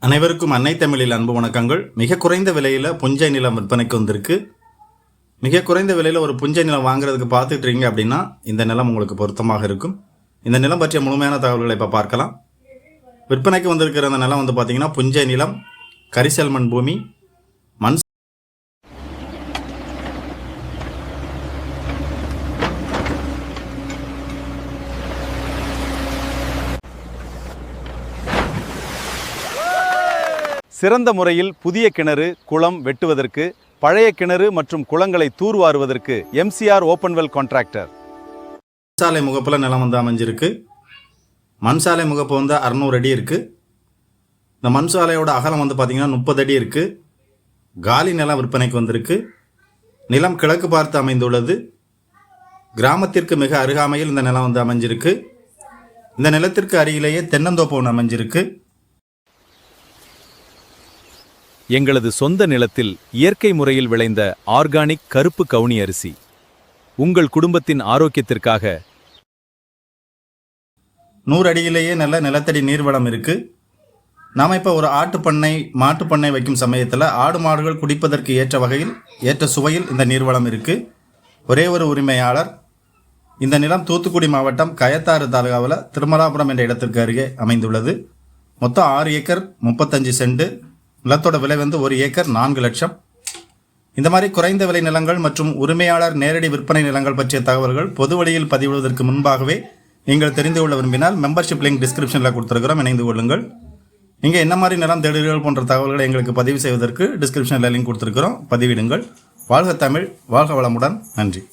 அனைவருக்கும் அன்னை தமிழில் அன்பு வணக்கங்கள். மிக குறைந்த விலையில் புஞ்சை நிலம் விற்பனைக்கு வந்திருக்கு. மிக குறைந்த விலையில் ஒரு புஞ்சை நிலம் வாங்குறதுக்கு பார்த்துட்டு இருக்கீங்க அப்படின்னா இந்த நிலம் உங்களுக்கு பொருத்தமாக இருக்கும். இந்த நிலம் பற்றிய முழுமையான தகவல்களை இப்போ பார்க்கலாம். விற்பனைக்கு வந்திருக்கிற அந்த நிலம் பார்த்தீங்கன்னா புஞ்சை நிலம், கரிசல் மண் பூமி, மண் சிறந்த முறையில் புதிய கிணறு, குளம் வெட்டுவதற்கு, பழைய கிணறு மற்றும் குளங்களை தூர்வாருவதற்கு MCR ஓப்பன்வெல் கான்ட்ராக்டர். மண்சாலை முகப்பில் நிலம் அமைஞ்சிருக்கு. மண்சாலை முகப்பு 600 அடி இருக்குது. இந்த மண்சாலையோட அகலம் பார்த்தீங்கன்னா 30 அடி இருக்குது. காலி நிலம் விற்பனைக்கு வந்திருக்கு. நிலம் கிழக்கு பார்த்து அமைந்துள்ளது. கிராமத்திற்கு மிக அருகாமையில் இந்த நிலம் அமைஞ்சிருக்கு. இந்த நிலத்திற்கு அருகிலேயே தென்னந்தோப்பு ஒன்று அமைஞ்சிருக்கு. எங்களது சொந்த நிலத்தில் இயற்கை முறையில் விளைந்த ஆர்கானிக் கருப்பு கவுனி அரிசி உங்கள் குடும்பத்தின் ஆரோக்கியத்திற்காக. 100 அடியிலேயே நல்ல நிலத்தடி நீர்வளம் இருக்கு. நாம் இப்போ ஒரு ஆட்டுப்பண்ணை, மாட்டுப்பண்ணை வைக்கும் சமயத்தில் ஆடு மாடுகள் குடிப்பதற்கு ஏற்ற வகையில், ஏற்ற சுவையில் இந்த நீர்வளம் இருக்கு. ஒரே ஒரு உரிமையாளர். இந்த நிலம் தூத்துக்குடி மாவட்டம் கயத்தாறு தாலுகாவில் திருமலாபுரம் என்ற இடத்திற்கு அருகே அமைந்துள்ளது. மொத்தம் 6 ஏக்கர் 35 சென்ட். நிலத்தோட விலை 1 ஏக்கர் 4 லட்சம். இந்த மாதிரி குறைந்த விலை நிலங்கள் மற்றும் உரிமையாளர் நேரடி விற்பனை நிலங்கள் பற்றிய தகவல்கள் பொது வழியில் பதிவிடுவதற்கு முன்பாகவே நீங்கள் தெரிந்து கொள்ள விரும்பினால் மெம்பர்ஷிப் லிங்க் டிஸ்கிரிப்ஷனில் கொடுத்துருக்கிறோம், இணைந்து கொள்ளுங்கள். நீங்கள் என்ன மாதிரி நிலம் தேடுகள் போன்ற தகவல்களை எங்களுக்கு பதிவு செய்வதற்கு டிஸ்கிரிப்ஷனில் லிங்க் கொடுத்துருக்கிறோம், பதிவிடுங்கள். வாழ்க தமிழ், வாழ்க வளமுடன். நன்றி.